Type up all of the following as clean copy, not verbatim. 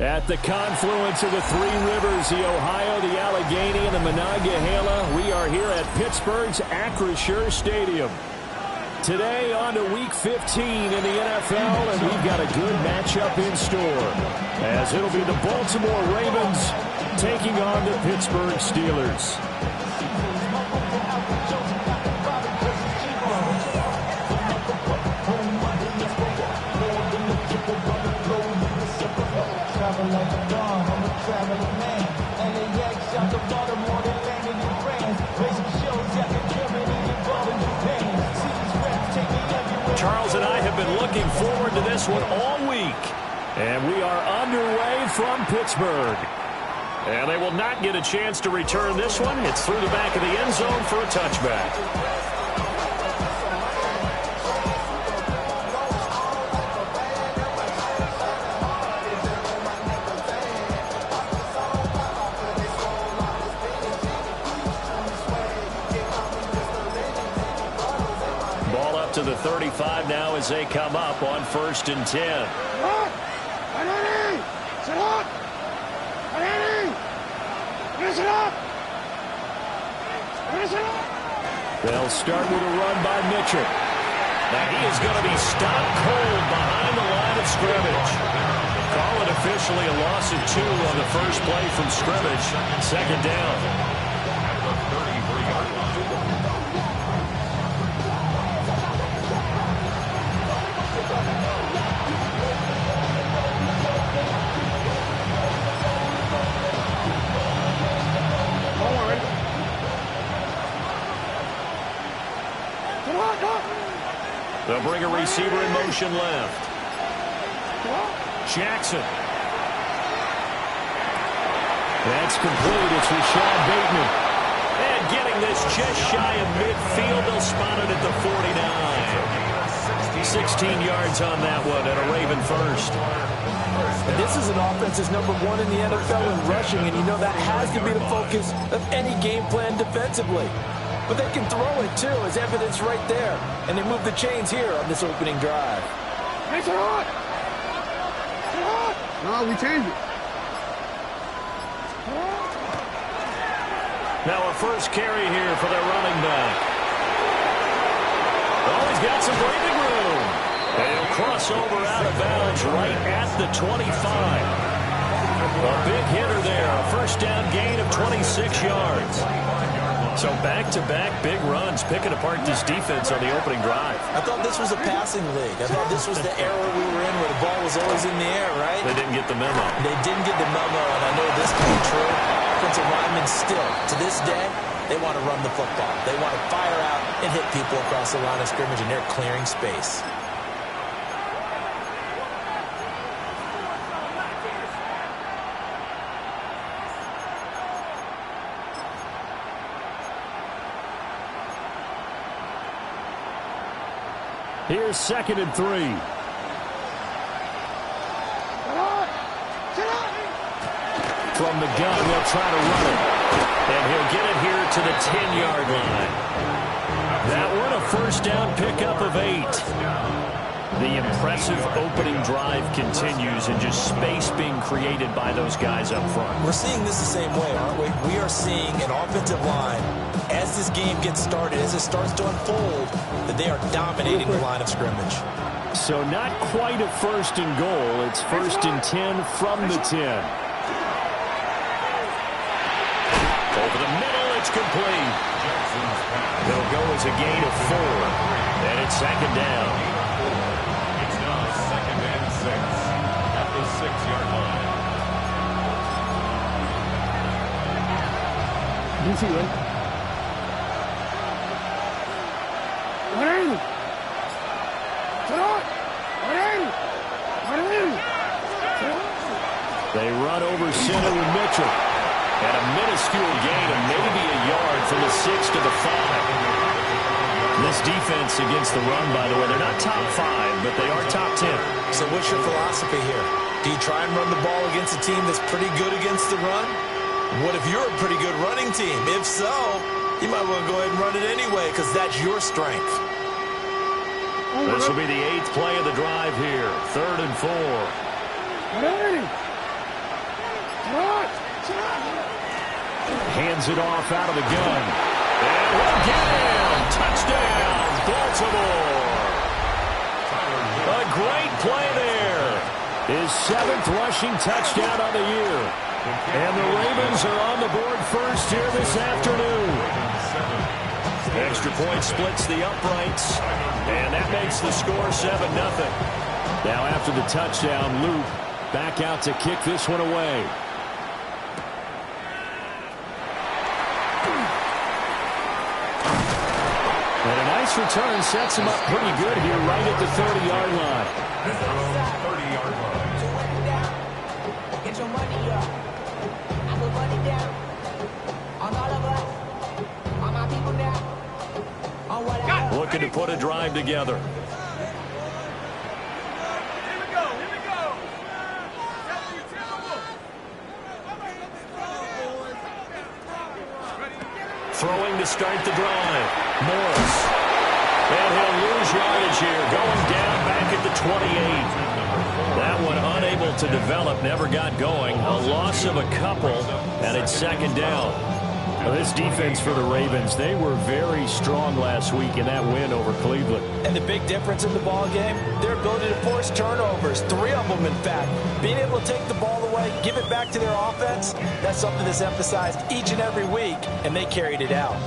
At the confluence of the three rivers, the Ohio, the Allegheny, and the Monongahela, we are here at Pittsburgh's Acrisure Stadium. Today on to Week 15 in the NFL, and we've got a good matchup in store, as it'll be the Baltimore Ravens taking on the Pittsburgh Steelers. Charles and I have been looking forward to this one all week. And we are underway from Pittsburgh. And they will not get a chance to return this one. It's through the back of the end zone for a touchback. To the 35 now as they come up on 1st and 10. They'll start with a run by Mitchell. Now he is going to be stopped cold behind the line of scrimmage. Call it officially a loss of 2 on the first play from scrimmage. 2nd down. They'll bring a receiver in motion left. Jackson. That's complete. It's Rashad Bateman. And getting this just shy of midfield. They'll spot it at the 49. 16 yards on that one and a Raven first. And this is an offense that's #1 in the NFL in rushing, and you know that has to be the focus of any game plan defensively. But they can throw it, too, as evidence right there. And they move the chains here on this opening drive. No, we changed it. Now a first carry here for their running back. Oh, he's got some breathing room. And he'll cross over out of bounds right at the 25. A big hitter there. A first down gain of 26 yards. So back-to-back big runs, picking apart this defense on the opening drive. I thought this was a passing league. I thought this was the era we were in where the ball was always in the air, right? They didn't get the memo. They didn't get the memo, and I know this to be true. Offensive linemen still, to this day, they want to run the football. They want to fire out and hit people across the line of scrimmage, and they're clearing space. Here's 2nd and 3. From the gun, they'll try to run it. And he'll get it here to the 10-yard line. That one a first down pickup of 8. The impressive opening drive continues, and just space being created by those guys up front. We're seeing this the same way, aren't we? We are seeing an offensive line, as this game gets started, as it starts to unfold, that they are dominating the line of scrimmage. So not quite a 1st and goal. It's 1st and 10 from the 10. Over the middle, it's complete. They'll go as a gain of 4. And it's 2nd down. It's now 2nd and 6 at the 6-yard line. You see it? They run over center with Mitchell. And a minuscule gain of maybe a yard from the 6 to the 5. This defense against the run, by the way, they're not top 5, but they are top 10. So what's your philosophy here? Do you try and run the ball against a team that's pretty good against the run? What if you're a pretty good running team? If so, you might want to go ahead and run it anyway because that's your strength. This will be the 8th play of the drive here. 3rd and 4. Hands it off out of the gun. And he'll get him. Touchdown, Baltimore. A great play there. His 7th rushing touchdown on the year. And the Ravens are on the board first here this afternoon. Extra point splits the uprights. And that makes the score 7-0. Now after the touchdown, Luke back out to kick this one away. And a nice return sets him up pretty good here right at the 30-yard line. 30-yard line. Get your money up. I put money down on all of us, on my people now, on what I love. Looking to put a drive together. Throwing to start the drive. Morris. And he'll lose yardage here. Going down back at the 28. That one unable to develop. Never got going. A loss of a couple. And it's 2nd down. Well, this defense for the Ravens, they were very strong last week in that win over Cleveland. And the big difference in the ball game, their ability to force turnovers. 3 of them, in fact. Being able to take the ball away, give it back to their offense, that's something that's emphasized each and every week, and they carried it out.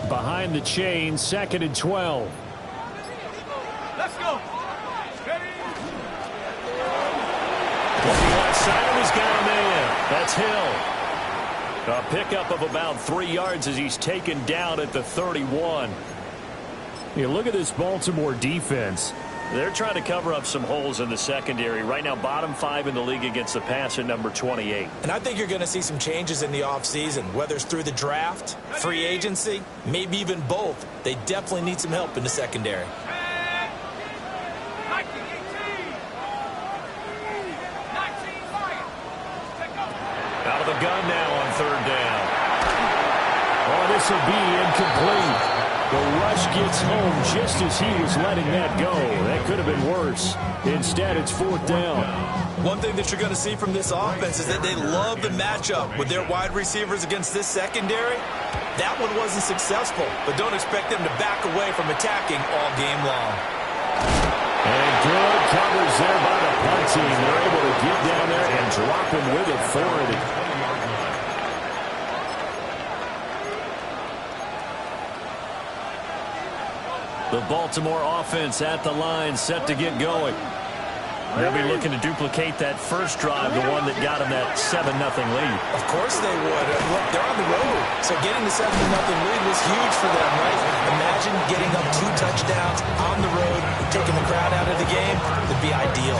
Behind the chain, 2nd and 12. Let's go. Looking outside, he's got a man. That's Hill. A pickup of about 3 yards as he's taken down at the 31. You look at this Baltimore defense. They're trying to cover up some holes in the secondary. Right now, bottom 5 in the league against the pass at number 28. And I think you're going to see some changes in the offseason, whether it's through the draft, free agency, maybe even both. They definitely need some help in the secondary. Out of the gun now on 3rd down. Oh, this will be incomplete. The rush gets home just as he was letting that go. That could have been worse. Instead, it's 4th down. One thing that you're going to see from this offense is that they love the matchup with their wide receivers against this secondary. That one wasn't successful, but don't expect them to back away from attacking all game long. And good covers there by the punt team. They're able to get down there and drop him with authority. The Baltimore offense at the line, set to get going. They'll be looking to duplicate that first drive, the one that got them that 7-0 lead. Of course they would. Look, they're on the road, so getting the 7-0 lead was huge for them, right? Imagine getting up 2 touchdowns on the road, taking the crowd out of the game. Would be ideal.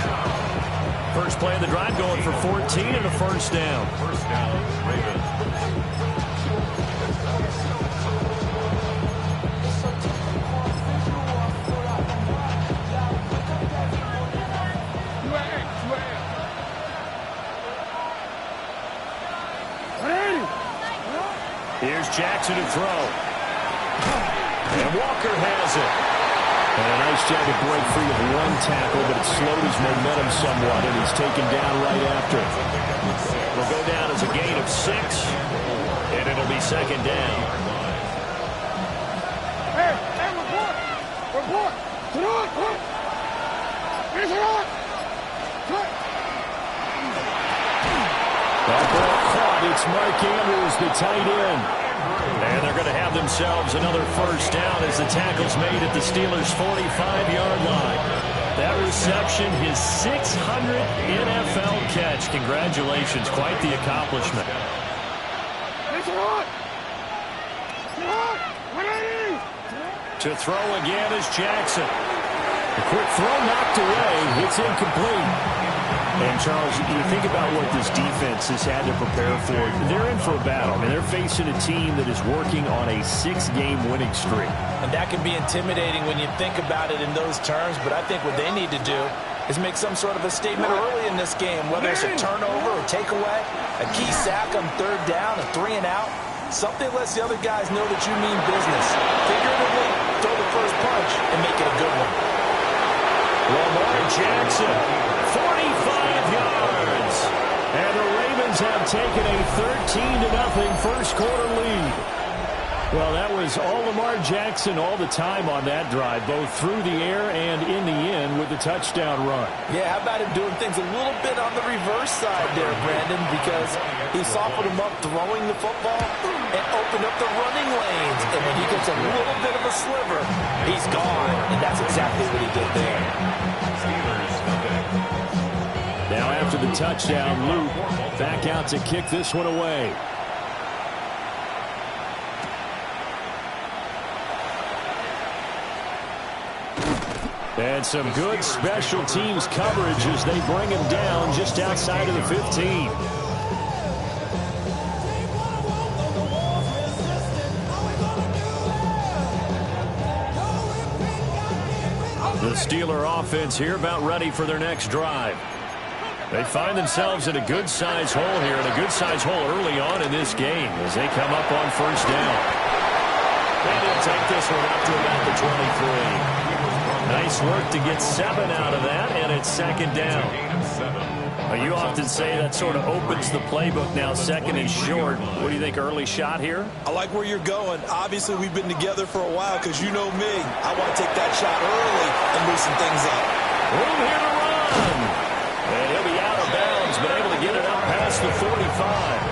First play of the drive going for 14 and a first down. First down, Ravens. Here's Jackson to throw. And Walker has it. And a nice job to break free of 1 tackle, but it slowed his momentum somewhat, and he's taken down right after. Will go down as a gain of 6, and it'll be 2nd down. Hey, report. Report. Sit on. Finish it on. Cut. That ball caught. It's Mark Andrews, the tight end. And they're going to have themselves another first down as the tackle's made at the Steelers' 45-yard line. That reception, his 600th NFL catch. Congratulations. Quite the accomplishment. Finish it on. Sit on. 180. To throw again is Jackson. A quick throw knocked away. It's incomplete. And, Charles, you think about what this defense has had to prepare for. They're in for a battle. I mean, they're facing a team that is working on a 6-game winning streak. And that can be intimidating when you think about it in those terms, but I think what they need to do is make some sort of a statement early in this game, whether it's a turnover or takeaway, a key sack on third down, a 3 and out. Something lets the other guys know that you mean business. Figuratively, throw the first punch and make it a good one. Lamar Jackson, 45 yards. And the Ravens have taken a 13-0 first quarter lead. Well, that was all Lamar Jackson all the time on that drive, both through the air and in the end with the touchdown run. Yeah, how about him doing things a little bit on the reverse side there, Brandon, because he softened him up throwing the football and opened up the running lanes. And when he gets a little bit of a sliver, he's gone. And that's exactly what he did there. Now after the touchdown, Luke back out to kick this one away. And some good special teams coverage as they bring him down just outside of the 15. The Steeler offense here about ready for their next drive. They find themselves in a good-sized hole here, and a good-sized hole early on in this game as they come up on first down. And he'll take this one up to about the 23. Nice work to get 7 out of that, and it's second down. You often say that sort of opens the playbook now, second and short. What do you think, early shot here? I like where you're going. Obviously, we've been together for a while because you know me. I want to take that shot early and loosen things up. Room here to run. And he'll be out of bounds, but able to get it up past the 45.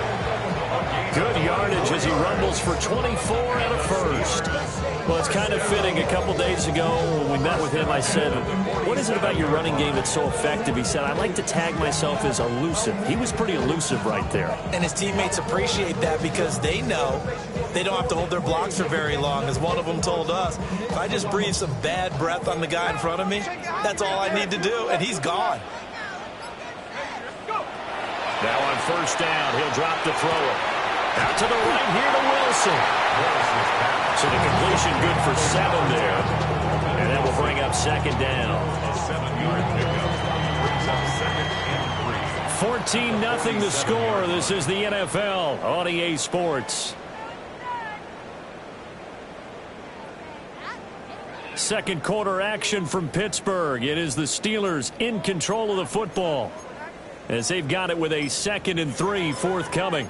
Good yardage as he rumbles for 24 and a first. Well, it's kind of fitting. A couple days ago when we met with him, I said, what is it about your running game that's so effective? He said, I like to tag myself as elusive. He was pretty elusive right there. And his teammates appreciate that because they know they don't have to hold their blocks for very long. As one of them told us, if I just breathe some bad breath on the guy in front of me, that's all I need to do, and he's gone. Now on first down, he'll drop to throw it. Out to the right here to Wilson. So the completion good for 7 there. And that will bring up second down. 14-0 the score. This is the NFL on EA Sports. Second quarter action from Pittsburgh. It is the Steelers in control of the football as they've got it with a 2nd and 3 forthcoming.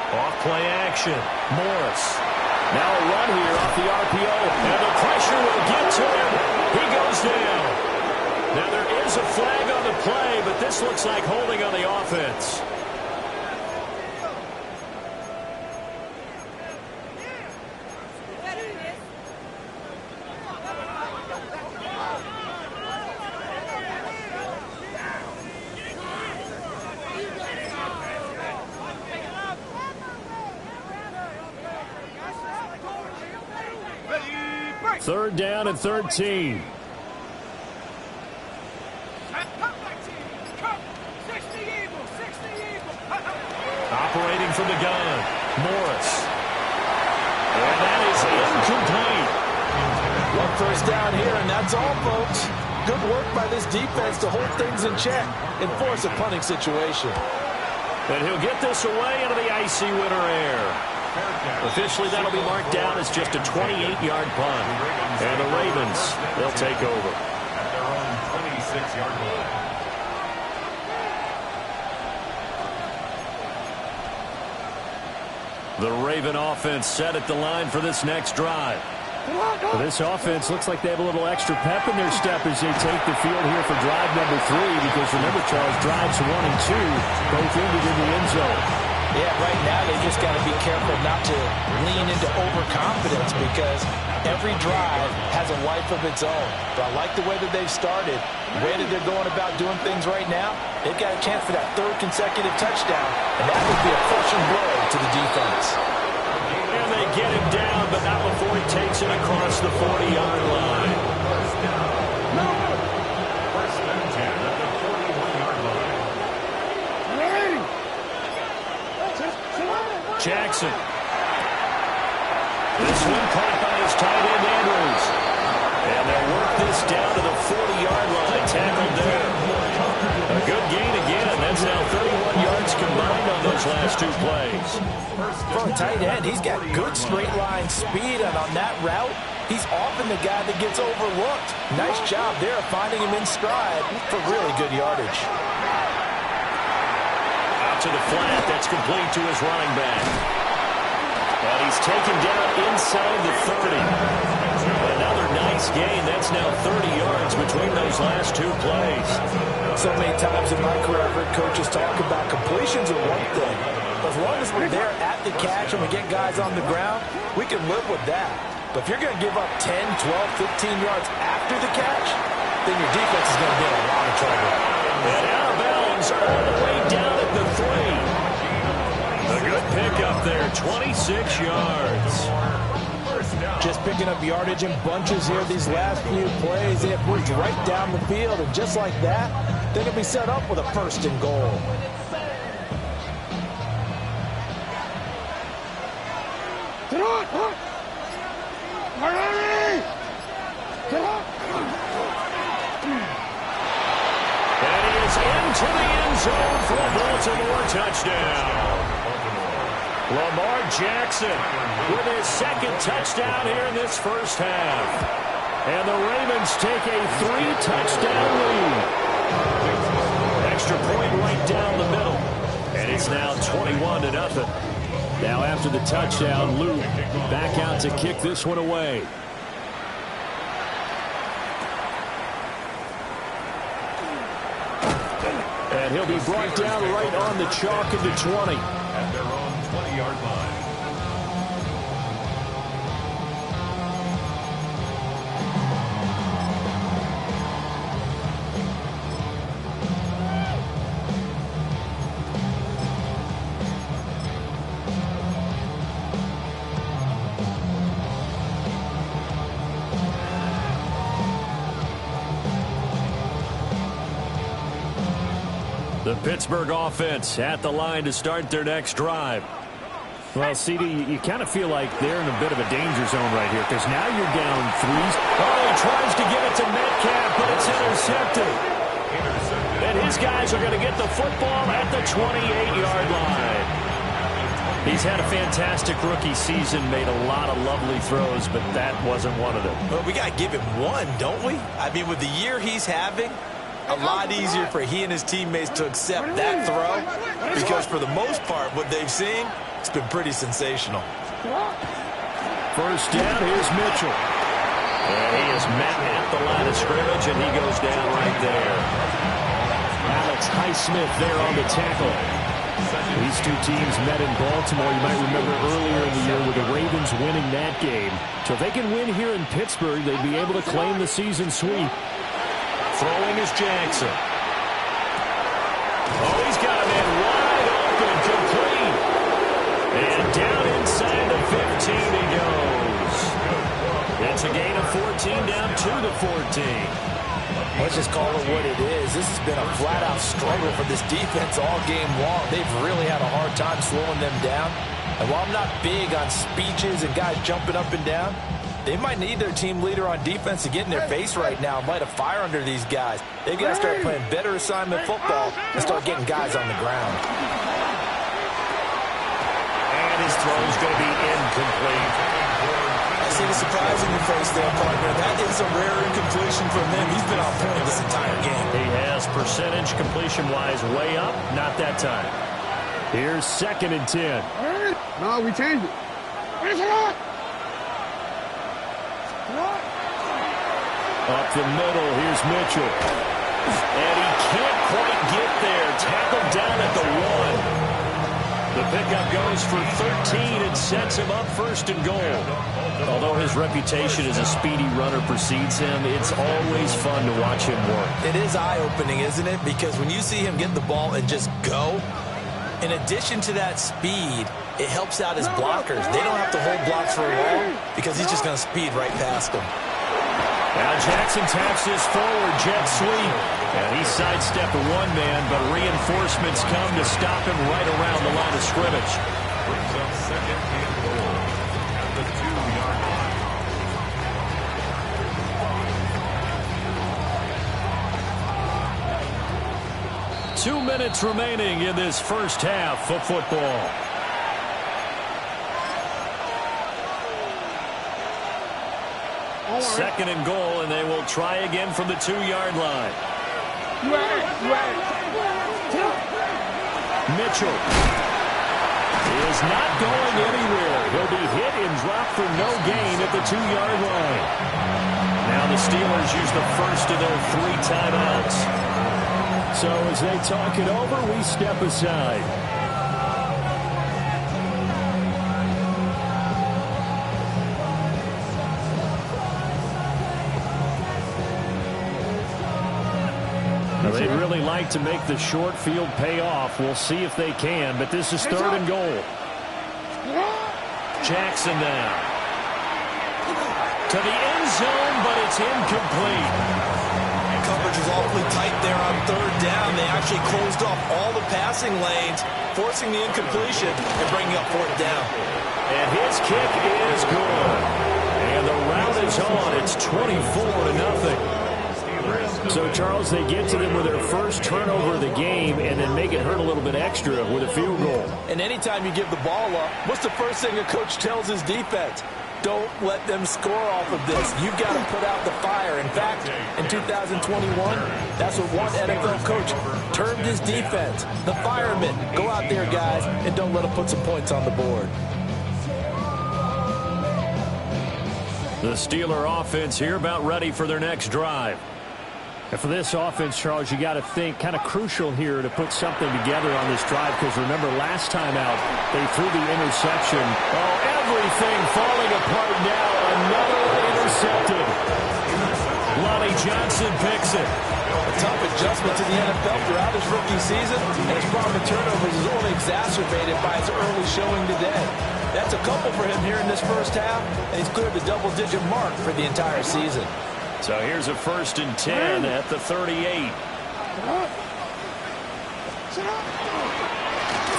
Off-play action. Morris. Now a run here off the RPO. And the pressure will get to him. He goes down. Now there is a flag on the play, but this looks like holding on the offense. Third down and 13. Operating from the gun, Morris. And that is incomplete. One first down here, and that's all, folks. Good work by this defense to hold things in check and force a punting situation. And he'll get this away into the icy winter air. Officially, that'll be marked down as just a 28-yard punt. And the Ravens, they'll take over. At their own 26-yard line. The Raven offense set at the line for this next drive. Well, this offense looks like they have a little extra pep in their step as they take the field here for drive number 3, because remember, Charles, drives 1 and 2 both ended in the end zone. Yeah, right now they just got to be careful not to lean into overconfidence, because every drive has a life of its own. But I like the way that they've started, the way that they're going about doing things right now. They've got a chance for that 3rd consecutive touchdown, and that would be a crushing blow to the defense. And they get him down, but not before he takes takes it across the 40-yard line. First down. First and 10 at the 41-yard line. Jackson. This one caught by his tight end, Andrews. And they'll work this down to the 40-yard line. Tackled there. A good gain again. That's now 31 yards combined on those last two plays. For a tight end, he's got good straight line speed, and on that route, he's often the guy that gets overlooked. Nice job there finding him in stride for really good yardage. Out to the flat. That's complete to his running back. And he's taken down inside the 30. Another nice gain. That's now 30 yards between those last two plays. So many times in my career, I've heard coaches talk about completions are one thing. As long as we're there at the catch and we get guys on the ground, we can live with that. But if you're going to give up 10, 12, 15 yards after the catch, then your defense is going to be in a lot of trouble. And out of bounds all the way down at the 3. A good pickup there, 26 yards. Just picking up yardage in bunches here these last few plays. They have moved right down the field, and just like that, they're going to be set up with a first and goal. And he is into the end zone for a Baltimore touchdown. Lamar Jackson with his second touchdown here in this first half. And the Ravens take a 3-touchdown lead. Extra point right down the middle. And it's now 21-0. Now after the touchdown, Luke back out to kick this one away. And he'll be brought down right on the chalk at the 20. At their own 20-yard line. The Pittsburgh offense at the line to start their next drive. Well, CD, you kind of feel like they're in a bit of a danger zone right here because now you're down 3. Oh, he tries to give it to Metcalf, but it's intercepted. And his guys are going to get the football at the 28-yard line. He's had a fantastic rookie season, made a lot of lovely throws, but that wasn't one of them. Well, we got to give him one, don't we? I mean, with the year he's having, a lot easier for he and his teammates to accept that throw because for the most part, what they've seen, it's been pretty sensational. First down, here's Mitchell. And he is met at the line of scrimmage, and he goes down right there. Alex Highsmith there on the tackle. These two teams met in Baltimore. You might remember earlier in the year with the Ravens winning that game. So if they can win here in Pittsburgh, they'd be able to claim the season sweep. Throwing is Jackson. Oh, he's got him in wide open, complete. And down inside the 15 he goes. It's a gain of 14 down to the 14. Let's just call it what it is. This has been a flat-out struggle for this defense all game long. They've really had a hard time slowing them down. And while I'm not big on speeches and guys jumping up and down, they might need their team leader on defense to get in their face right now and light a fire under these guys. They've got to start playing better assignment football and start getting guys on the ground. And his throw is going to be incomplete. I see the surprise in your face there, partner. That is a rare incompletion from him. He's been on point this entire game. He has percentage completion-wise way up. Not that time. Here's 2nd and 10. No, we changed it. Finish it up. Up the middle, here's Mitchell. And he can't quite get there. Tackled down at the 1. The pickup goes for 13 and sets him up 1st and goal. Although his reputation as a speedy runner precedes him, it's always fun to watch him work. It is eye-opening, isn't it? Because when you see him get the ball and just go, in addition to that speed, it helps out his blockers. They don't have to hold blocks for long because he's just going to speed right past them. Now Jackson taps this forward, jet sweep. And he sidestepped one man, but reinforcements come to stop him right around the line of scrimmage. Brings up second and goal at the 2-yard line. 2 minutes remaining in this first half of football. Second and goal, and they will try again from the 2-yard line. Mitchell is not going anywhere. He'll be hit and dropped for no gain at the 2-yard line. Now the Steelers use the first of their 3 timeouts. So as they talk it over, we step aside. They'd really like to make the short field pay off. We'll see if they can, but this is third and goal. Jackson now. To the end zone, but it's incomplete. Coverage is awfully tight there on third down. They actually closed off all the passing lanes, forcing the incompletion and bringing up fourth down. And his kick is good. And the route is on. It's 24-0. So, Charles, they get to them with their first turnover of the game and then make it hurt a little bit extra with a field goal. And anytime you give the ball up, what's the first thing a coach tells his defense? Don't let them score off of this. You've got to put out the fire. In fact, in 2021, that's what one NFL coach termed his defense. The firemen. Go out there, guys, and don't let them put some points on the board. The Steeler offense here about ready for their next drive. And for this offense, Charles, you got to think kind of crucial here to put something together on this drive because remember last time out they threw the interception. Oh, everything falling apart now. Another intercepted. Lonnie Johnson picks it. A tough adjustment to the NFL throughout his rookie season, and his problem with turnovers is only exacerbated by his early showing today. That's a couple for him here in this first half, and he's cleared the double-digit mark for the entire season. So here's a 1st and 10 at the 38.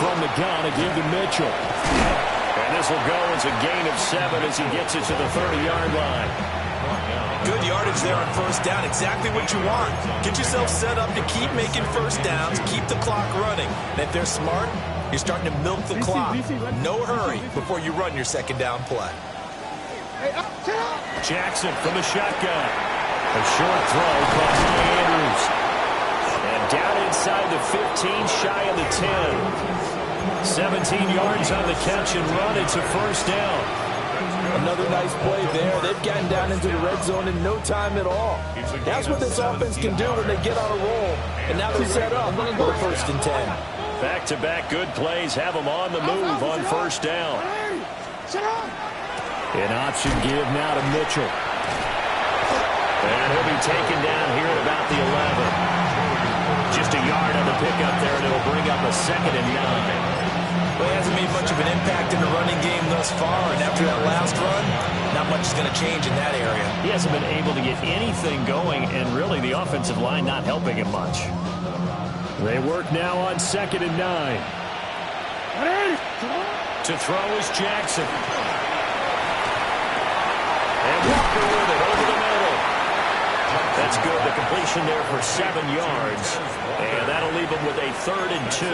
From the gun again to Mitchell. And this will go as a gain of 7 as he gets it to the 30-yard line. Good yardage there on first down. Exactly what you want. Get yourself set up to keep making first downs, keep the clock running. And if they're smart, you're starting to milk the clock. No hurry before you run your second down play. Jackson from the shotgun. A short throw caught by Andrews. And down inside the 15, shy of the 10. 17 yards on the catch and run. It's a first down. Another nice play there. They've gotten down into the red zone in no time at all. That's what this offense can do when they get on a roll. And now they're set up for the 1st and 10. Back-to-back good plays have them on the move on first down. An option give now to Mitchell. And he'll be taken down here at about the 11. Just a yard on the pickup there, and it'll bring up a 2nd and 9. Well, he hasn't made much of an impact in the running game thus far, and after that last run, not much is going to change in that area. He hasn't been able to get anything going, and really the offensive line not helping him much. They work now on 2nd and 9. To throw is Jackson. And Walker with it over the middle. That's good. The completion there for 7 yards. And that'll leave them with a 3rd and 2.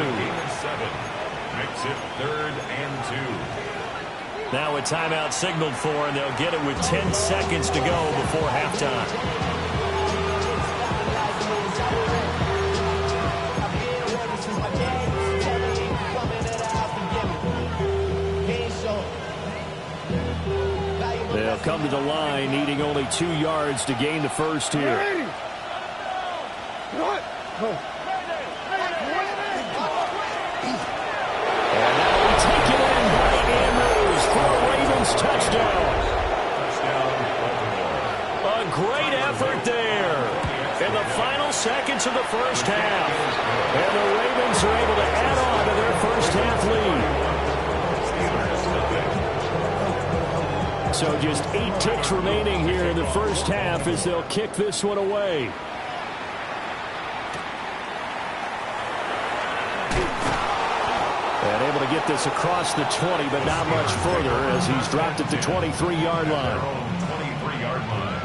Makes it 3rd and 2. Now a timeout signaled for, and they'll get it with 10 seconds to go before halftime. They'll come to the line, needing only 2 yards to gain the first here. And now we take it in by Andrews for a Ravens touchdown. A great effort there in the final seconds of the first half. And the Ravens are able to add on to their first half lead. So just 8 ticks remaining here in the first half as they'll kick this one away. And able to get this across the 20, but not much further as he's dropped at the 23-yard line. 23-yard line.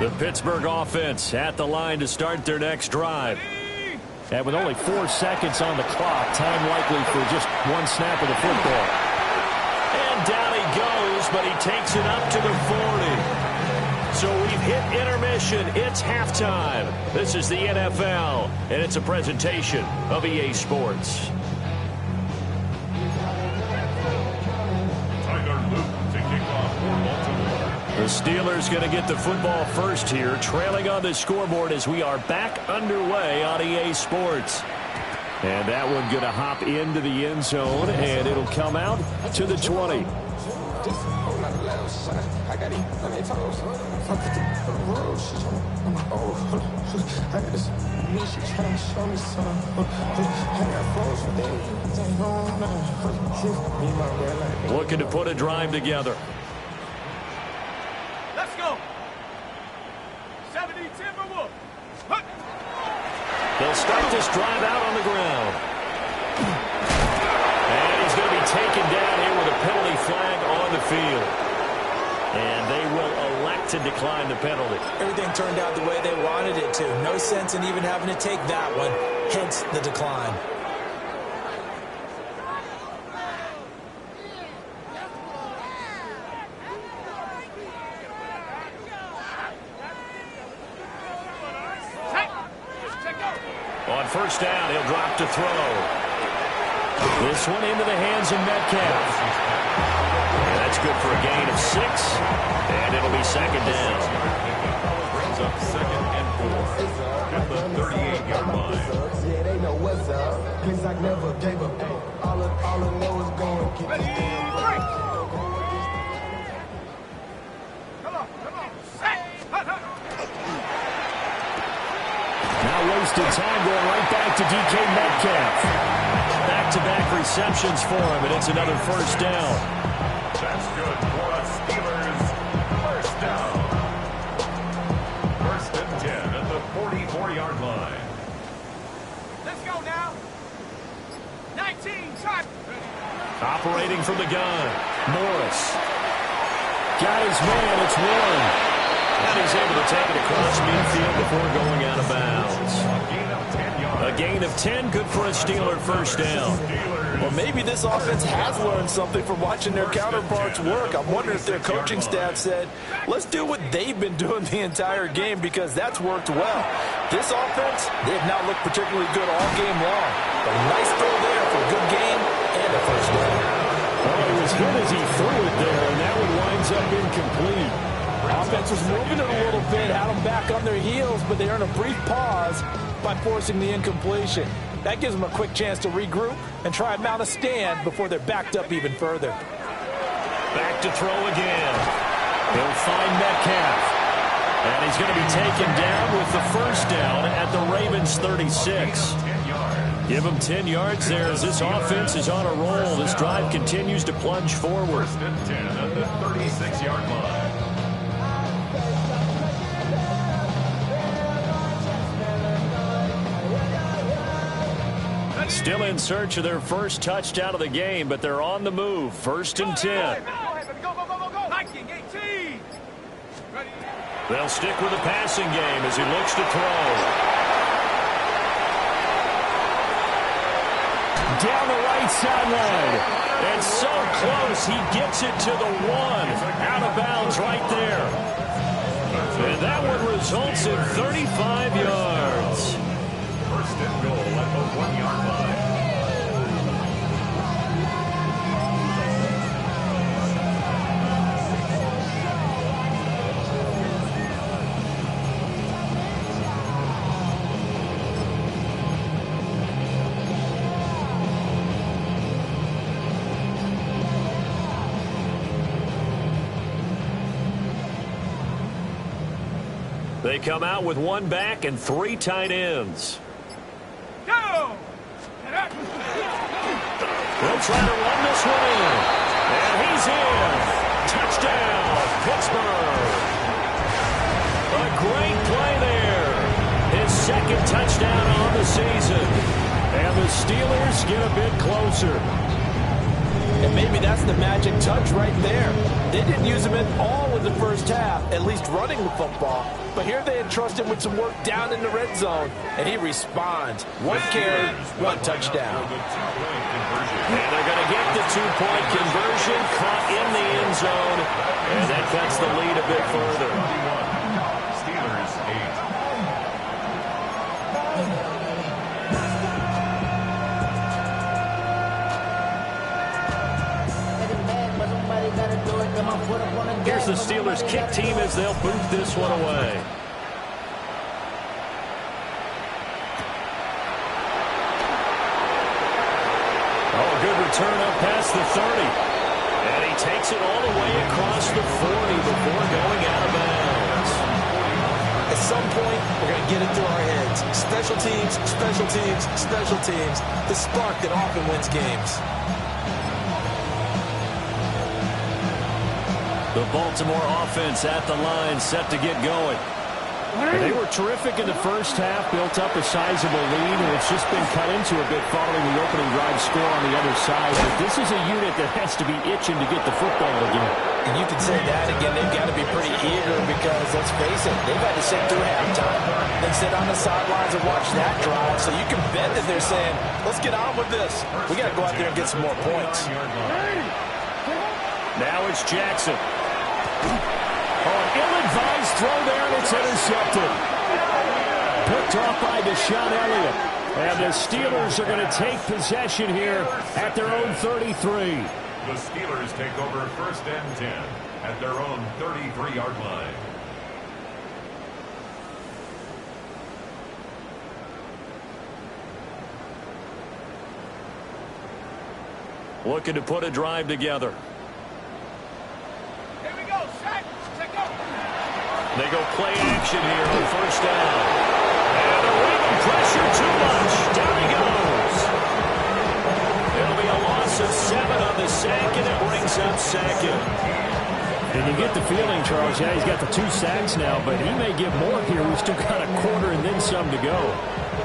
The Pittsburgh offense at the line to start their next drive. And with only 4 seconds on the clock, time likely for just one snap of the football. And down he goes, but he takes it up to the 40. So we've hit intermission. It's halftime. This is the NFL, and it's a presentation of EA Sports. The Steelers going to get the football first here, trailing on the scoreboard as we are back underway on EA Sports. And that one going to hop into the end zone, and it'll come out to the 20. Looking to put a drive together. Let's go. 70 Timberwolves. They'll start this drive out on the ground. And he's going to be taken down here with a penalty flag on the field. And they will elect to decline the penalty. Everything turned out the way they wanted it to. No sense in even having to take that one. Hence the decline. On first down, he'll drop to throw. This one into the hands of Metcalf. And that's good for a gain of 6. And it'll be second down. Brings up 2nd and 4 at the 38-yard line. Yeah, they know what's up. Cause I never gave up. All I know is going to keep this damn break. Come on. Now wasted time going right back to DK Metcalf. Back-to-back receptions for him, and it's another first down. That's good for us Steelers. First down. 1st and 10 at the 44-yard line. Let's go now. 19 time. Operating from the gun. Morris. Got his man. It's one. And he's able to take it across midfield before going out of bounds. A gain of 10, good for a Steeler first down. Well, maybe this offense has learned something from watching their counterparts work. I'm wondering if their coaching staff said, let's do what they've been doing the entire game because that's worked well. This offense, they have not looked particularly good all game long. But a nice throw there for a good game and a first down. Well, he was hit as he threw it there, and that one winds up incomplete. Offense was moving it a little bit, had them back on their heels, but they earned a brief pause by forcing the incompletion. That gives them a quick chance to regroup and try and mount a stand before they're backed up even further. Back to throw again. He'll find Metcalf. And he's going to be taken down with the first down at the Ravens 36. Give him 10 yards there as this offense is on a roll. This drive continues to plunge forward. 1st and 10 at the 36-yard line. Still in search of their first touchdown of the game, but they're on the move. 1st and 10. Go. Hiking 18. Ready. They'll stick with the passing game as he looks to throw. Down the right sideline. And so close, he gets it to the 1. Out of bounds right there. And that one results in 35 yards. 1st and goal at the 1-yard line. They come out with 1 back and 3 tight ends. try to run this one in. And he's in. Touchdown, Pittsburgh. A great play there. His second touchdown on the season. And the Steelers get a bit closer. And maybe that's the magic touch right there. They didn't use him at all in the first half, at least running the football. But here they entrust him with some work down in the red zone, and he responds. One carry, one touchdown. And they're going to get the two-point conversion, caught in the end zone, and that cuts the lead a bit further. Steelers 8. Here's the Steelers kick team as they'll boot this one away. Oh, good return up past the 30. And he takes it all the way across the 40 before going out of bounds. At some point, we're going to get it through our heads. Special teams, special teams, special teams. The spark that often wins games. The Baltimore offense at the line, set to get going. They were terrific in the first half, built up a sizable lead, and it's just been cut into a bit following the opening drive score on the other side. But this is a unit that has to be itching to get the football again. And you can say that again, they've got to be pretty eager because, let's face it, they've had to sit through halftime, then sit on the sidelines and watch that drive. So you can bet that they're saying, let's get on with this. We got to go out there and get some more points. Now it's Jackson. Oh, an ill-advised throw there, and it's intercepted. Picked off by Deshaun Elliott. And the Steelers are going to take possession here at their own 33. The Steelers take over 1st and 10 at their own 33-yard line. Looking to put a drive together. They go play action here on 1st down. And the ring pressure too much. Down he goes. It'll be a loss of 7 on the sack, and it brings up 2nd. And you get the feeling, Charles, yeah, he's got the 2 sacks now, but he may give more here. We've still got a quarter and then some to go.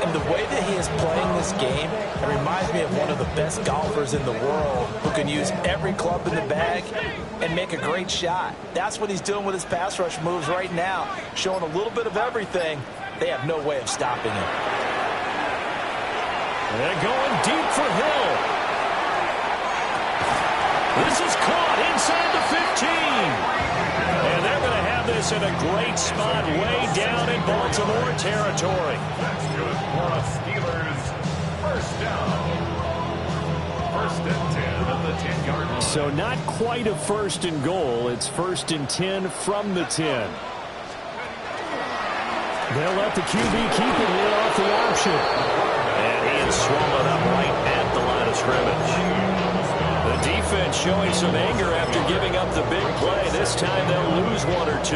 And the way that he is playing this game, it reminds me of one of the best golfers in the world who can use every club in the bag and make a great shot. That's what he's doing with his pass rush moves right now, showing a little bit of everything. They have no way of stopping him. They're going deep for Hill. This is caught inside the 15. And they're going to have this in a great spot way down in Baltimore territory. That's good for a Steelers 1st down. 1st and 10 at the 10-yard line. So not quite a 1st and goal. It's 1st and 10 from the 10. They'll let the QB keep it here off the option. And he is swallowed up right at the line of scrimmage. The defense showing some anger after giving up the big play. This time they'll lose 1 or 2.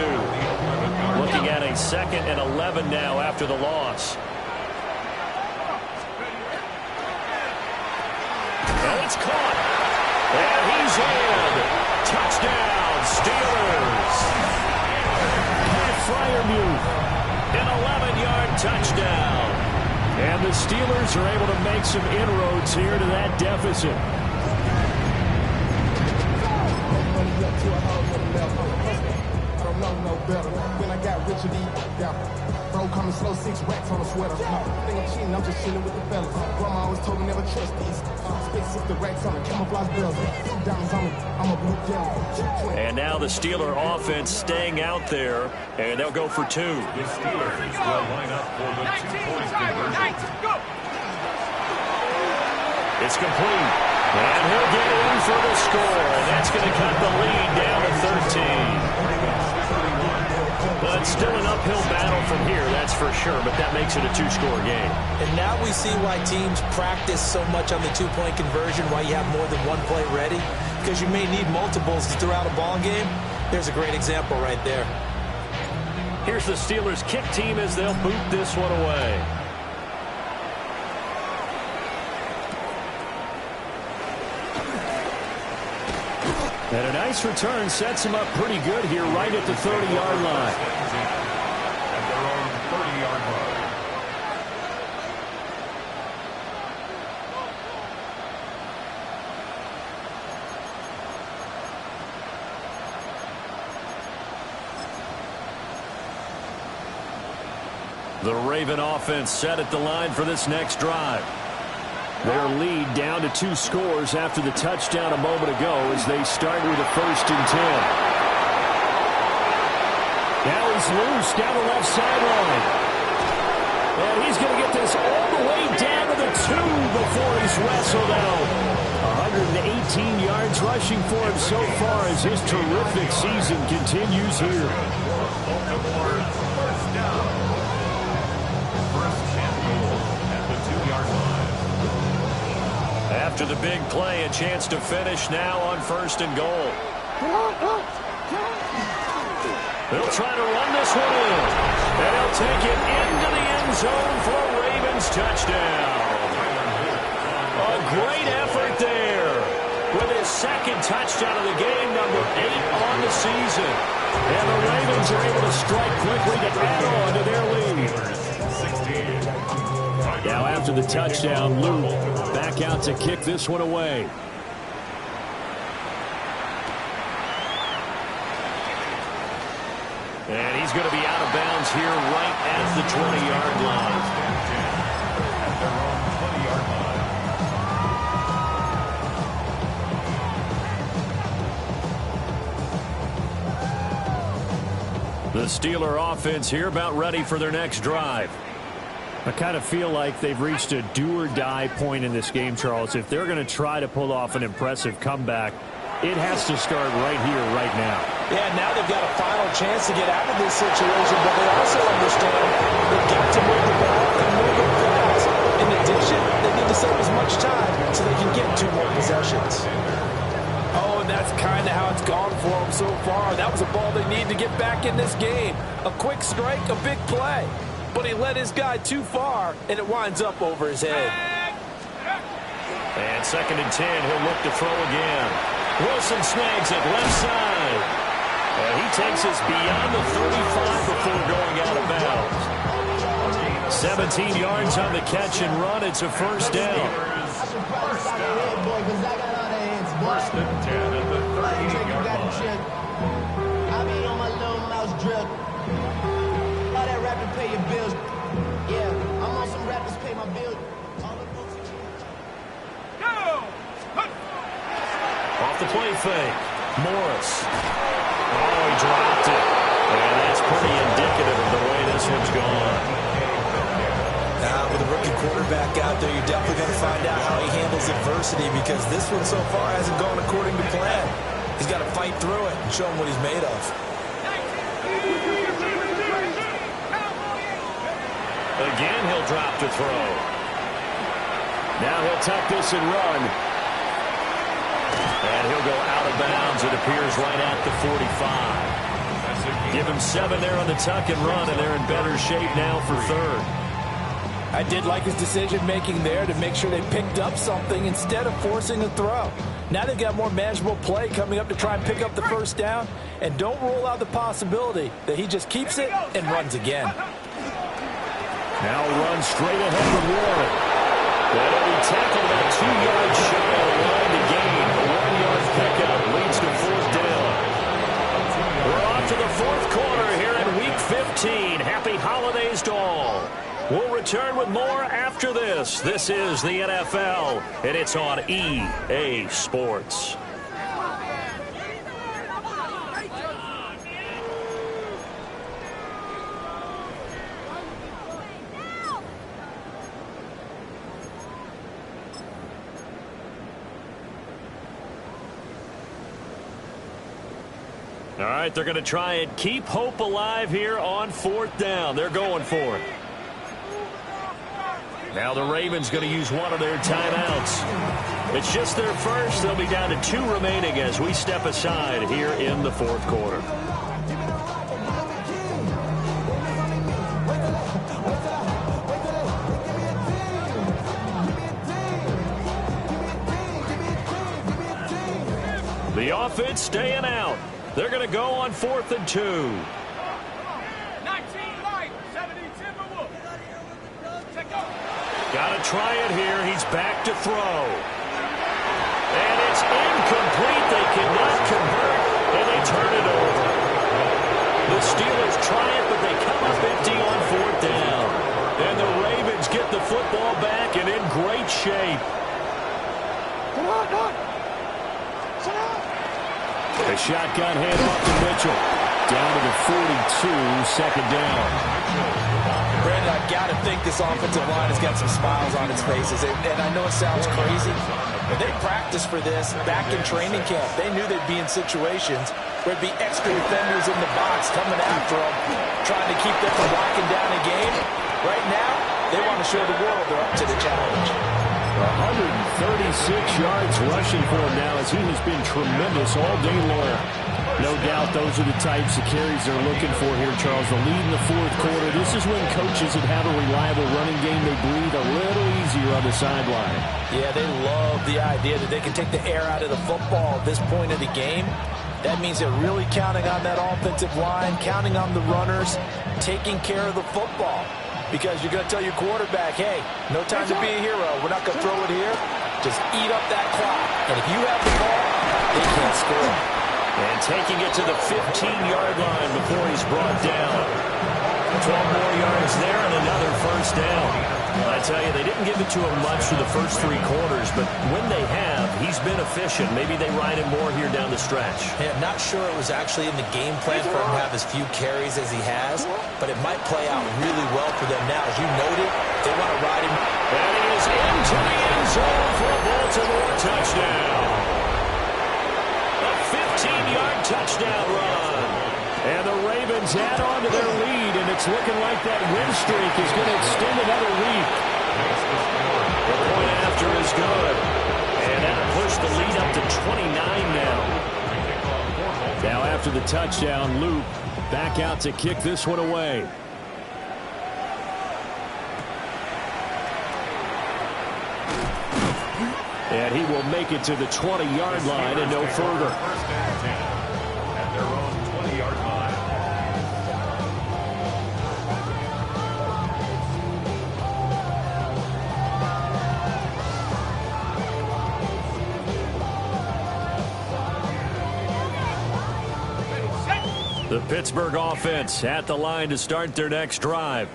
Looking at a 2nd and 11 now after the loss. And it's caught. And he's in. Touchdown, Steelers. Pat Freiermuth, an 11-yard touchdown. And the Steelers are able to make some inroads here to that deficit. I don't know no better. When I got rich of these, bro, coming slow, 6 racks on a sweater. Think I'm cheating, I'm just chilling with the fellas. Grandma always told me never trust these. Space 60 racks on a camouflage bells. Diamonds on me, I'm a blue gem. And now the Steeler offense staying out there, and they'll go for 2. The Steelers will line up for the 2-point conversion. It's complete. And he'll get in for the score. And that's going to cut the lead down to 13. But still an uphill battle from here, that's for sure. But that makes it a 2-score game. And now we see why teams practice so much on the 2-point conversion, why you have more than one play ready. Because you may need multiples to throw out a ball game. There's a great example right there. Here's the Steelers kick team as they'll boot this one away. And a nice return sets him up pretty good here right at the 30-yard line. At their own 30-yard line. The Raven offense set at the line for this next drive. Their lead down to 2 scores after the touchdown a moment ago as they start with a 1st and 10. Now he's loose down the left sideline. And he's going to get this all the way down to the 2 before he's wrestled out. 118 yards rushing for him so far as his terrific season continues here. Baltimore first down. First and goal at the 2-yard line. After the big play, a chance to finish now on 1st and goal. They'll try to run this one in. And he'll take it into the end zone for a Ravens touchdown. A great effort there with his 2nd touchdown of the game, number 8 on the season. And the Ravens are able to strike quickly to add on to their lead. Now after the touchdown, Luke back out to kick this one away. And he's going to be out of bounds here right at the 20-yard line. At their own 20-yard line. The Steeler offense here about ready for their next drive. I kind of feel like they've reached a do-or-die point in this game, Charles. If they're going to try to pull off an impressive comeback, it has to start right here, right now. Yeah, now they've got a final chance to get out of this situation, but they also understand they've got to move the ball and move it fast. In addition, they need to save as much time so they can get 2 more possessions. Oh, and that's kind of how it's gone for them so far. That was a ball they need to get back in this game. A quick strike, a big play. But he led his guy too far, and it winds up over his head. And 2nd and 10, he'll look to throw again. Wilson snags it left side. And he takes us beyond the 35 before going out of bounds. 17 yards on the catch and run. It's a 1st down. First and 10 at the 38-yard line. I be on my little mouse drill. All that rapping pay your bills. Yeah, I'm on some rappers pay my bills. Off the play fake. Morris. Oh, he dropped it. And that's pretty indicative of the way this one's gone. With a rookie quarterback out there, you're definitely going to find out how he handles adversity because this one so far hasn't gone according to plan. He's got to fight through it and show him what he's made of. Again, he'll drop to throw. Now he'll tuck this and run. And he'll go out of bounds, it appears, right at the 45. Give him 7 there on the tuck and run, and they're in better shape now for 3rd. I did like his decision-making there to make sure they picked up something instead of forcing a throw. Now they've got more manageable play coming up to try and pick up the 1st down, and don't rule out the possibility that he just keeps it and runs again. Now run straight ahead with Warren. That'll be tackled about 2 yards shy of the line to gain. A 1-yard pickup leads to 4th down. We're on to the 4th quarter here in Week 15. Happy holidays to all. We'll return with more after this. This is the NFL, and it's on EA Sports. All right, they're going to try and keep hope alive here on 4th down. They're going for it. Now the Ravens going to use one of their timeouts. It's just their first. They'll be down to 2 remaining as we step aside here in the 4th quarter. The offense staying out. They're going to go on 4th and 2. 19 light, 70 Timberwolves. Check out. Got to try it here. He's back to throw. And it's incomplete. They cannot convert, and they turn it over. The Steelers try it, but they come up empty on 4th down. And the Ravens get the football back and in great shape. A shotgun handoff to Mitchell. Down to the 42, second down. Brandon, I've got to think this offensive line has got some smiles on its faces. And I know it sounds crazy, but they practiced for this back in training camp. They knew they'd be in situations where there'd be extra defenders in the box coming after them, trying to keep them from locking down a game. Right now, they want to show the world they're up to the challenge. 136 yards rushing for him now as he has been tremendous all day long. No doubt those are the types of carries they're looking for here, Charles. The lead in the 4th quarter. This is when coaches that have a reliable running game, they breathe a little easier on the sideline. Yeah, they love the idea that they can take the air out of the football at this point of the game. That means they're really counting on that offensive line, counting on the runners, taking care of the football. Because you're going to tell your quarterback, hey, no time to be a hero. We're not going to throw it here. Just eat up that clock. And if you have the ball, they can't score. And taking it to the 15-yard line before he's brought down. 12 more yards there and another first down. I tell you, they didn't give it to him much for the first 3 quarters, but when they have, he's been efficient. Maybe they ride him more here down the stretch. Yeah, I'm not sure it was actually in the game plan for him to have as few carries as he has, but it might play out really well for them now. As you noted, they want to ride him. And he is into the end zone for a Baltimore touchdown. A 15-yard touchdown run. And the Ravens add on to their lead, and it's looking like that win streak is going to extend another week. The point after is good. And that'll push the lead up to 29 now. Now after the touchdown, Luke back out to kick this one away. And he will make it to the 20-yard line and no further. First and 10 at their own 20-yard line. The Pittsburgh offense at the line to start their next drive.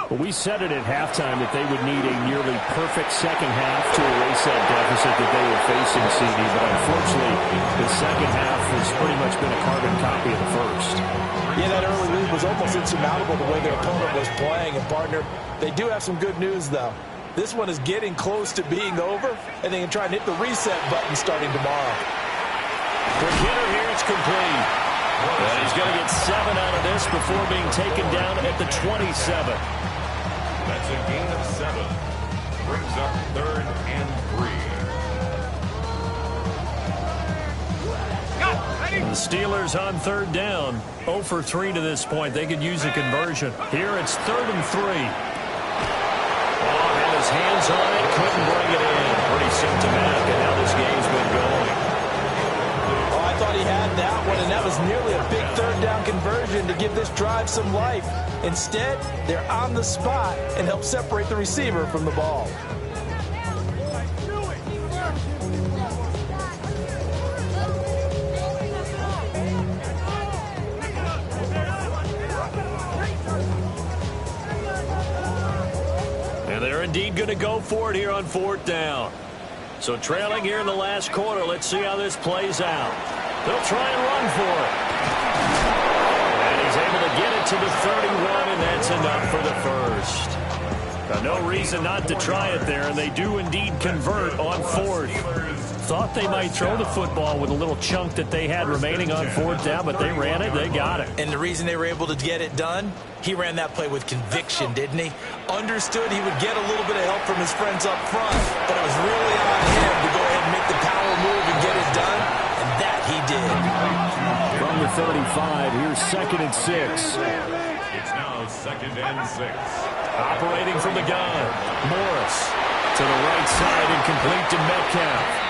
Well, we said it at halftime that they would need a nearly perfect second half to erase that deficit that they were facing, CD, but unfortunately the second half has pretty much been a carbon copy of the first. Yeah, that early lead was almost insurmountable the way their opponent was playing. And, partner, they do have some good news, though. This one is getting close to being over, and they can try and hit the reset button starting tomorrow. Quick hitter here, it's complete. And he's going to get 7 out of this before being taken down at the 27. That's a gain of 7. Brings up 3rd and 3. The Steelers on 3rd down. 0 for 3 to this point. They could use a conversion. Here it's 3rd and 3. Oh, had his hands on it, couldn't bring it in. Pretty symptomatic of how this game's been going. Oh, I thought he had that one, and that was nearly a big 3rd down conversion to give this drive some life. Instead, they're on the spot and help separate the receiver from the ball. And they're indeed going to go for it here on 4th down. So trailing here in the last quarter, let's see how this plays out. They'll try and run for it. And he's able to get it to the 31, and that's enough for the first. No reason not to try it there, and they do indeed convert on 4th. Thought they might throw the football with a little chunk that they had remaining on 4th down, but they ran it, they got it. And the reason they were able to get it done, he ran that play with conviction, didn't he? Understood he would get a little bit of help from his friends up front, but it was really on him to go ahead and make the power move and get it done, and that he did. From the 35, here's 2nd and 6. It's now 2nd and 6. Operating from the gun, Morris to the right side and complete to Metcalf.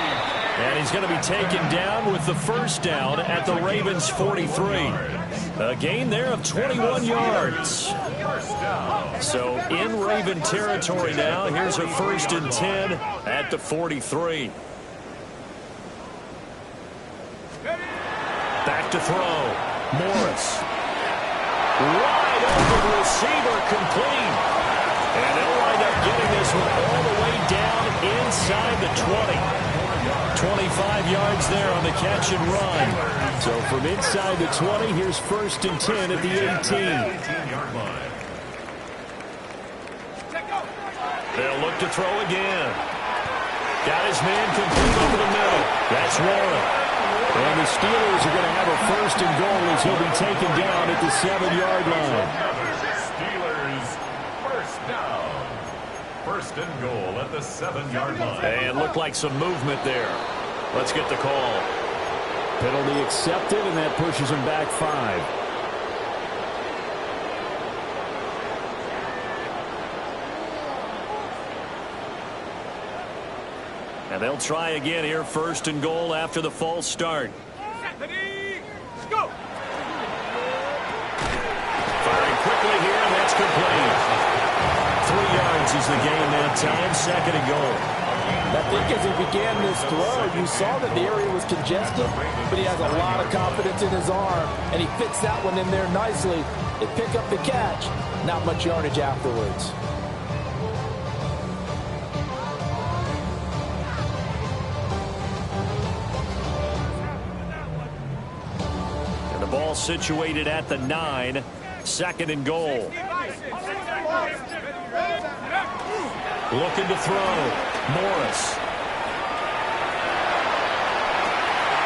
And he's going to be taken down with the first down at the Ravens' 43. A gain there of 21 yards. So in Raven territory now. Here's a 1st and 10 at the 43. Back to throw. Morris. Wide open receiver, complete. And they'll wind up getting this one all the way down inside the 20. 25 yards there on the catch and run. So from inside the 20, here's 1st and 10 at the 18. They'll look to throw again. Got his man complete over the middle. That's Warren. And the Steelers are going to have a 1st and goal as he'll be taken down at the 7-yard line. Steelers 1st down. 1st and goal at the 7-yard line. And looked like some movement there. Let's get the call. Penalty accepted, and that pushes him back 5. And they'll try again here, 1st and goal after the false start. Go. Firing quickly here, and that's complete. 3 yards is the gain that time, 2nd and goal. I think as he began this throw, you saw that the area was congested, but he has a lot of confidence in his arm, and he fits that one in there nicely. They pick up the catch, not much yardage afterwards. And the ball situated at the 9, 2nd and goal. Looking to throw. Morris.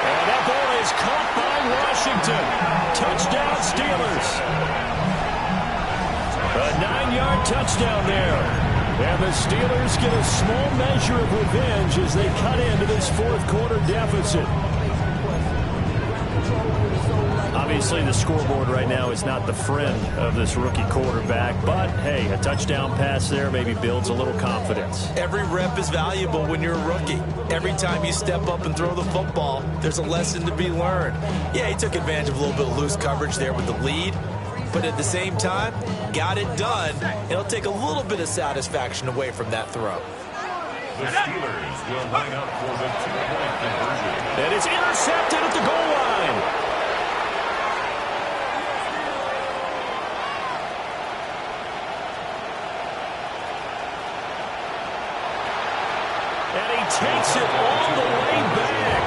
And that ball is caught by Washington. Touchdown, Steelers. A 9-yard touchdown there. And the Steelers get a small measure of revenge as they cut into this 4th quarter deficit. Obviously, the scoreboard right now is not the friend of this rookie quarterback, but, hey, a touchdown pass there maybe builds a little confidence. Every rep is valuable when you're a rookie. Every time you step up and throw the football, there's a lesson to be learned. Yeah, he took advantage of a little bit of loose coverage there with the lead, but at the same time, got it done. It'll take a little bit of satisfaction away from that throw. The Steelers will line up for the 2-point conversion. And it's intercepted at the goal line. And he takes it all the way back.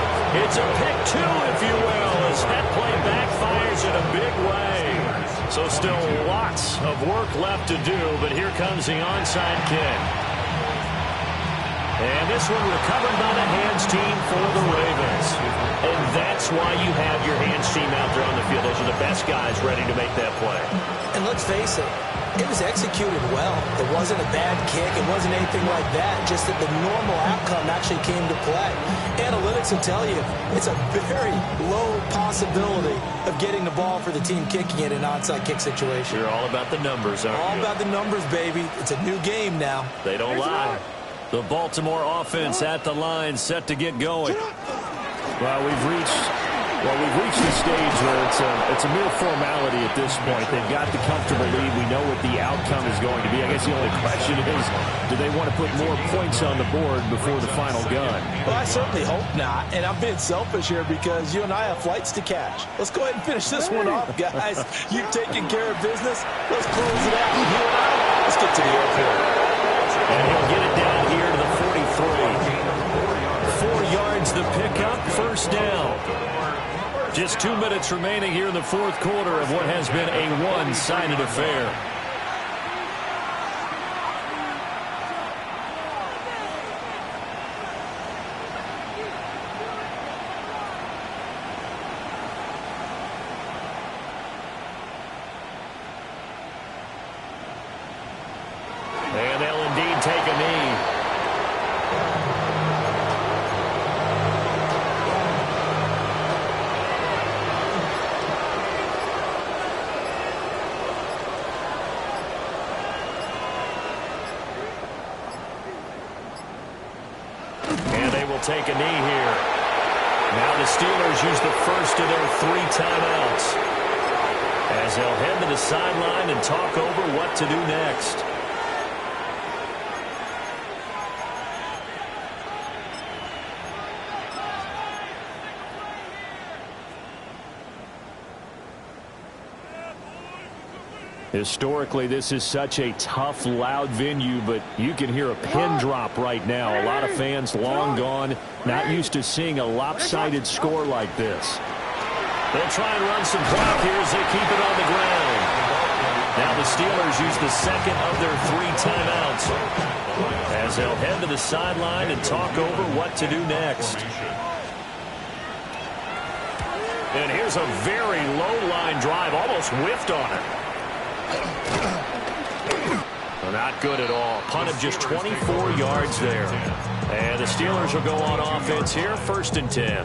It's a pick 2, if you will, as that play backfires in a big way. So still lots of work left to do, but here comes the onside kick. And this one recovered by the hands team for the Ravens. And that's why you have your hands team out there on the field. Those are the best guys ready to make that play. And let's face it, it was executed well. It wasn't a bad kick. It wasn't anything like that. Just that the normal outcome actually came to play. Analytics will tell you it's a very low possibility of getting the ball for the team kicking it in an onside kick situation. You're all about the numbers, aren't you? All about the numbers, baby. It's a new game now. They don't lie. The Baltimore offense at the line, set to get going. Well, we've reached the stage where it's a mere formality at this point. They've got the comfortable lead. We know what the outcome is going to be. I guess the only question is, do they want to put more points on the board before the final gun? Well, I certainly hope not. And I'm being selfish here because you and I have flights to catch. Let's go ahead and finish this one off, guys. You've taken care of business. Let's close it out. You and I, let's get to the airport. And he'll get it down here to the 43. 4 yards the pickup, 1st down. Just 2 minutes remaining here in the 4th quarter of what has been a one-sided affair. And they'll indeed take a knee. will take a knee here. Now the Steelers use the first of their 3 timeouts as they'll head to the sideline and talk over what to do next. Historically, this is such a tough, loud venue, but you can hear a pin drop right now. A lot of fans long gone, not used to seeing a lopsided score like this. They'll try and run some clock here as they keep it on the ground. Now the Steelers use the second of their 3 timeouts as they'll head to the sideline and talk over what to do next. And here's a very low-line drive, almost whiffed on it. Not good at all. Punt of just 24 yards there. And the Steelers will go on offense here, 1st and 10.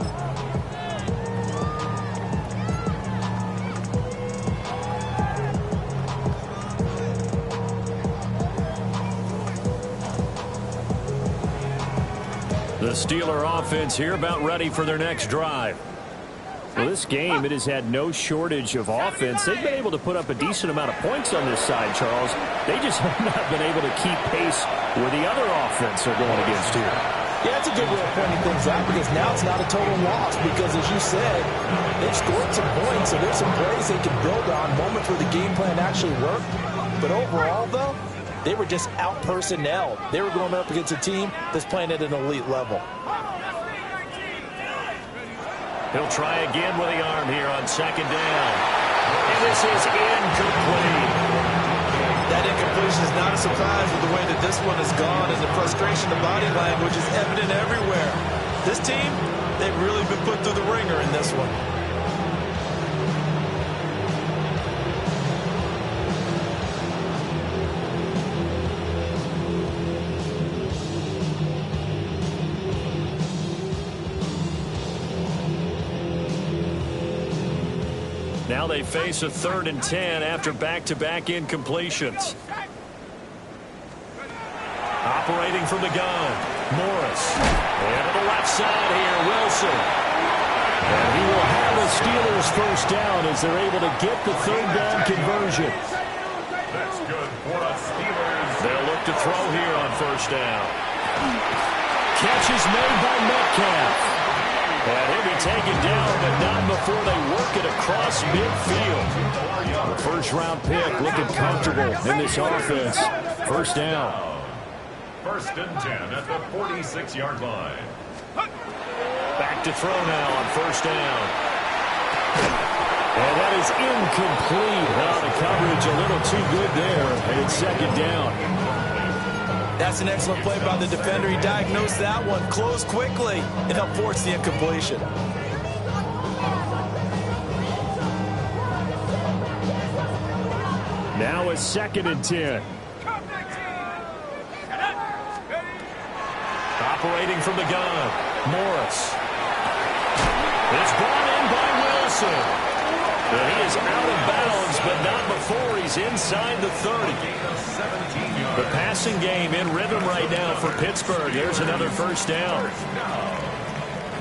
The Steeler offense here about ready for their next drive. Well, this game, it has had no shortage of offense. They've been able to put up a decent amount of points on this side, Charles. They just have not been able to keep pace with the other offense they're going against here. Yeah, it's a good way of pointing things out because now it's not a total loss because, as you said, they've scored some points, so there's some plays they can build on, moments where the game plan actually worked. But overall, though, they were just out-personnelled. They were going up against a team that's playing at an elite level. He'll try again with the arm here on 2nd down. And this is incomplete. That incompletion is not a surprise with the way that this one has gone, and the frustration, the body language is evident everywhere. This team, they've really been put through the ringer in this one. Now they face a 3rd and 10 after back-to-back incompletions. Operating from the gun, Morris. And to the left side here, Wilson. And he will have the Steelers 1st down as they're able to get the 3rd down conversion. That's good for the Steelers. They'll look to throw here on 1st down. Catch is made by Metcalf. And he'll be taken down, but not before they work it across midfield. The 1st-round pick looking comfortable in this offense. 1st down. 1st and 10 at the 46-yard line. Back to throw now on 1st down. And that is incomplete. Well, the coverage a little too good there, and it's 2nd down. That's an excellent play by the defender. He diagnosed that one, closed quickly, and helped force the incompletion. Now a 2nd and 10. Operating from the gun, Morris. It's brought in by Wilson. And he is out of bounds, but not before he's inside the 30. The passing game in rhythm right now for Pittsburgh. There's another 1st down.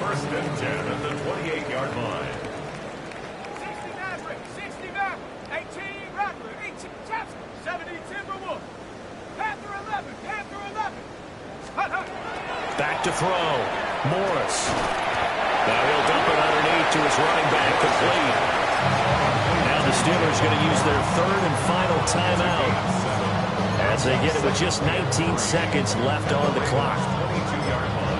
1st and 10 at the 28-yard line. 69, 18, Rattler, 18, Chapman, 70, Timberwolf, Panther 11, Panther 11. Back to throw, Morris. Now he'll dump it underneath to his running back, complete. Now the Steelers going to use their 3rd and final timeout as they get it with just 19 seconds left on the clock. 22-yard line.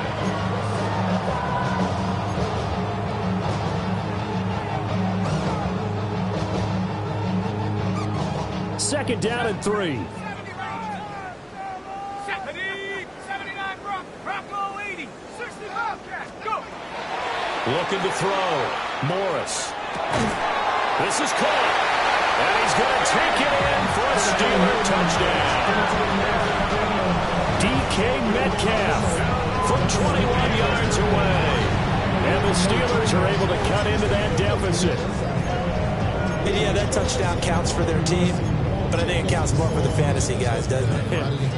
2nd down and 3. 79, Rocco 80, 65, go. Looking to throw, Morris. This is caught, and he's going to take it in for a Steeler touchdown. DK Metcalf from 21 yards away. And the Steelers are able to cut into that deficit. And yeah, that touchdown counts for their team. but I think it counts more for the fantasy guys, doesn't it?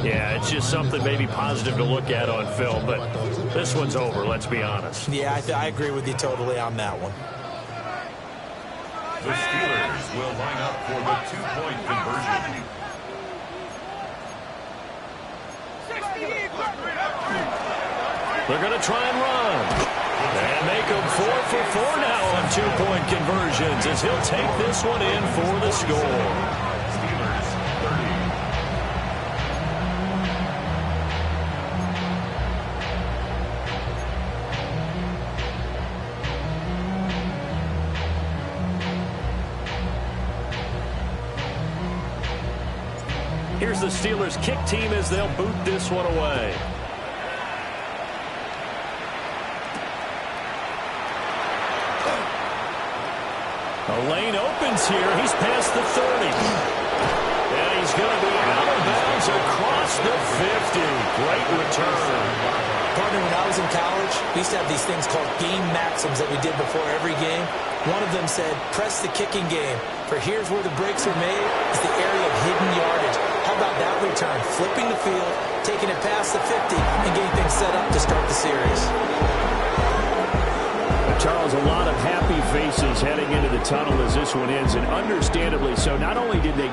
Yeah, it's just something maybe positive to look at on film, but this one's over, let's be honest. Yeah, I agree with you totally on that one. The Steelers will line up for the two-point conversion. They're going to try and run. And make them 4 for 4 now on two-point conversions as he'll take this one in for the score. Steelers 30. Here's the Steelers kick team as they'll boot this one away. A lane opens here. He's past the 30. And he's going to be out of bounds across the 50. Great return. Partner, when I was in college, we used to have these things called game maxims that we did before every game. One of them said, press the kicking game, for here's where the breaks are made. It's the area of hidden yardage. How about that return? Flipping the field, taking it past the 50, and getting things set up to start the series. Charles, a lot of happy faces heading into the tunnel as this one ends, and understandably so. Not only did they